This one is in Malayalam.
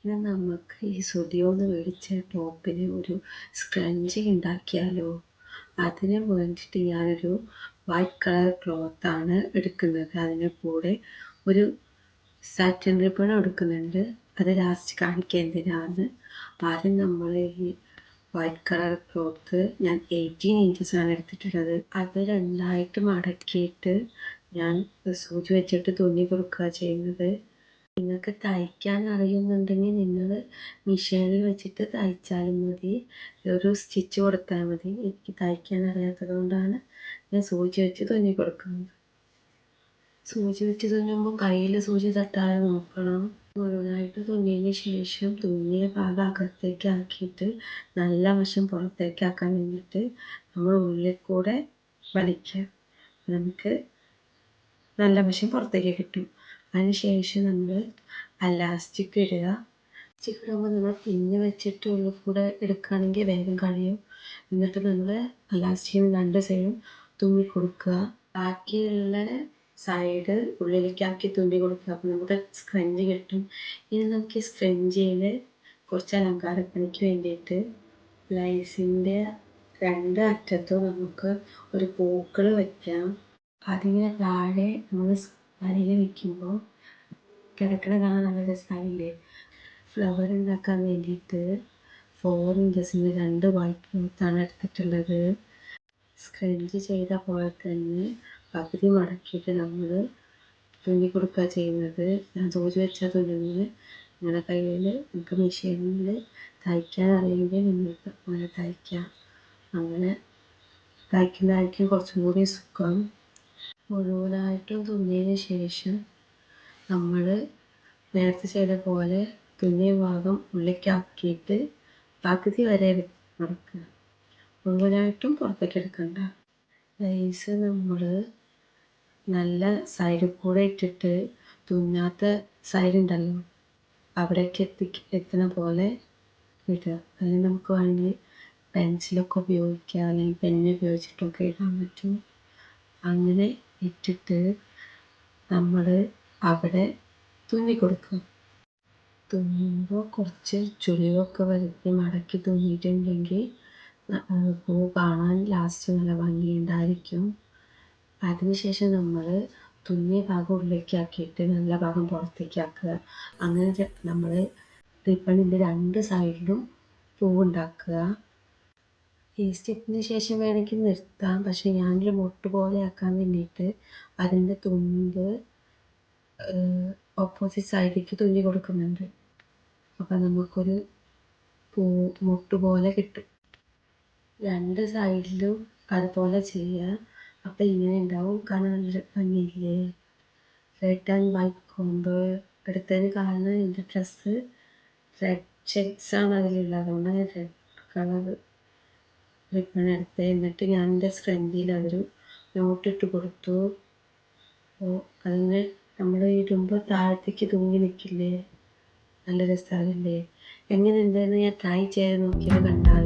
ഇനി നമുക്ക് ഈ സുഡിയോന്ന് മേടിച്ച ടോപ്പിന് ഒരു സ്ക്രഞ്ചി ഉണ്ടാക്കിയാലോ? അതിന് വേണ്ടിയിട്ട് ഞാനൊരു വൈറ്റ് കളർ ക്ലോത്താണ് എടുക്കുന്നത്. അതിന് കൂടെ ഒരു സാറ്റിൻ റിബൺ എടുക്കുന്നുണ്ട്. അത് ലാസ്റ്റ് കാണിക്കുക എന്തിനാണ്. ആദ്യം നമ്മൾ ഈ വൈറ്റ് കളർ ക്ലോത്ത് ഞാൻ 18 ഇഞ്ചസാണ് എടുത്തിട്ടുള്ളത്. അത് രണ്ടായിട്ട് മടക്കിയിട്ട് ഞാൻ സൂചി വെച്ചിട്ട് തുന്നി കൊടുക്കുക ചെയ്യുന്നത്. നിങ്ങൾക്ക് തയ്ക്കാൻ അറിയുന്നുണ്ടെങ്കിൽ നിങ്ങൾ മെഷീനിൽ വെച്ചിട്ട് തയ്ച്ചാലും മതി, ഒരു സ്റ്റിച്ച് കൊടുത്താൽ മതി. എനിക്ക് തയ്ക്കാൻ അറിയാത്തത് കൊണ്ടാണ് ഞാൻ സൂചി വെച്ച് തുന്നി കൊടുക്കുന്നത്. സൂചി വെച്ച് തുന്നുമ്പോൾ കയ്യിൽ സൂചി തട്ടാതെ നോക്കണം. മുഴുവനായിട്ട് തുന്നിയതിന് ശേഷം തുന്നിയ ഭാഗം അകത്തേക്ക് ആക്കിയിട്ട് നല്ല വശം പുറത്തേക്ക് ആക്കാൻ വേണ്ടിയിട്ട് നമ്മൾ ഉള്ളിൽ കൂടെ വലിക്കുക. നമുക്ക് നല്ല വശം പുറത്തേക്ക് കിട്ടും. അതിന് ശേഷം നമ്മൾ അലാസ്റ്റിക് ഇടുക. അലാസ്റ്റിക് ഇടുമ്പോൾ നമ്മൾ പിന്ന് വെച്ചിട്ട് ഉള്ളിൽ കൂടെ എടുക്കുകയാണെങ്കിൽ വേഗം കഴിയും. എന്നിട്ട് നമ്മൾ അലാസ്റ്റിക്കിന് രണ്ട് സൈഡും തുന്നി കൊടുക്കുക. ബാക്കിയുള്ള സൈഡ് ഉള്ളിലേക്കാക്കി തുന്നി കൊടുക്കുക. അപ്പോൾ നമുക്ക് സ്ക്രഞ്ച് കിട്ടും. ഇനി നമുക്ക് ഈ സ്ക്രഞ്ചിയിൽ കുറച്ച് അലങ്കാരപ്പണിക്ക് വേണ്ടിയിട്ട് ലൈസിൻ്റെ രണ്ട് അറ്റത്തും നമുക്ക് ഒരു പൂക്കൾ വയ്ക്കാം. അതിന് താഴെ നമ്മൾ വരയിൽ വയ്ക്കുമ്പോൾ കിടക്കണ കാണാൻ നല്ല രസമായില്ലേ? ഫ്ലവർ ഉണ്ടാക്കാൻ വേണ്ടിയിട്ട് 4 ഇഞ്ചസിൻ്റെ രണ്ട് വൈറ്റ് ക്ലോത്താണ് എടുത്തിട്ടുള്ളത്. സ്ക്രഞ്ച് ചെയ്ത പോലെ തന്നെ പകുതി മടക്കിയിട്ട് നമ്മൾ തുന്നി കൊടുക്കുക ചെയ്യുന്നത്. ഞാൻ സൂചി വെച്ചാൽ തുന്നുന്നത്. നിങ്ങളുടെ കയ്യിൽ നിങ്ങൾക്ക് മെഷീനിൽ തയ്ക്കാൻ അറിയെങ്കിൽ നിങ്ങൾക്ക് അങ്ങനെ തയ്ക്കാം. അങ്ങനെ തയ്ക്കുന്നതായിരിക്കും കുറച്ചും കൂടി സുഖം. മുഴുവനായിട്ടും തുന്നിയതിന് ശേഷം നമ്മൾ നേരത്തെ ചെയ്ത പോലെ തുന്നിയ ഭാഗം ഉള്ളിലേക്കാക്കിയിട്ട് പകുതി വരെ മടക്കുക. മുഴുവനായിട്ടും പുറത്തേക്ക് എടുക്കണ്ട. ലൈസ് നമ്മൾ നല്ല സൈഡിൽ കൂടെ ഇട്ടിട്ട് തുന്നാത്ത സൈഡ് ഉണ്ടല്ലോ, അവിടേക്ക് എത്തുന്ന പോലെ ഇടുക. അതിന് നമുക്ക് വേണമെങ്കിൽ പെൻസിലൊക്കെ ഉപയോഗിക്കുക, അല്ലെങ്കിൽ പെന്ന് ഉപയോഗിച്ചിട്ടൊക്കെ ഇടാൻ പറ്റും. അങ്ങനെ ഇട്ടിട്ട് നമ്മൾ അവിടെ തുന്നി കൊടുക്കുക. തുന്നുമ്പോൾ കുറച്ച് ചുളിവൊക്കെ വരുത്തി മടക്കി തുന്നിയിട്ടുണ്ടെങ്കിൽ പൂ കാണാൻ ലാസ്റ്റ് നല്ല ഭംഗിയുണ്ടായിരിക്കും. അതിനുശേഷം നമ്മൾ തുന്നിയ ഭാഗം ഉള്ളിലേക്കാക്കിയിട്ട് നല്ല ഭാഗം പുറത്തേക്കാക്കുക. അങ്ങനെ നമ്മൾ റിബണിൻ്റെ രണ്ട് സൈഡിലും പൂവുണ്ടാക്കുക. ഈ സ്റ്റെപ്പിന് ശേഷം വേണമെങ്കിൽ നിർത്താം. പക്ഷേ ഞാനൊരു മൊട്ട് പോലെ ആക്കാൻ വേണ്ടിയിട്ട് അതിൻ്റെ തുമ്പ് ഓപ്പോസിറ്റ് സൈഡിലേക്ക് തുന്നി കൊടുക്കുന്നുണ്ട്. അപ്പം നമുക്കൊരു മൊട്ട് പോലെ കിട്ടും. രണ്ട് സൈഡിലും അതുപോലെ ചെയ്യുക. അപ്പം ഇങ്ങനെ ഉണ്ടാവും. കാണാൻ നല്ല ഭംഗിയില്ലേ? റെഡ് ആൻഡ് വൈറ്റ് കോംബോ എടുത്തതിന് കാരണം എൻ്റെ ഡ്രസ്സ് റെഡ് ചെക്സാണ് അതിലുള്ളത്. അതുകൊണ്ടാണ് ഞാൻ റെഡ് കളർ റിബൺ എടുത്തത്. എന്നിട്ട് ഞാൻ എൻ്റെ സ്ക്രഞ്ചിയിൽ അതൊരു നോട്ടിട്ട് കൊടുത്തു. അപ്പോൾ അതിന് നമ്മൾ ഇടുമ്പോൾ താഴത്തേക്ക് തൂങ്ങി നിൽക്കില്ലേ? നല്ല രസമാകില്ലേ? എങ്ങനെ ഉണ്ടായിരുന്നു? ഞാൻ ട്രൈ ചെയ്ത് നോക്കിയത് കണ്ടാൽ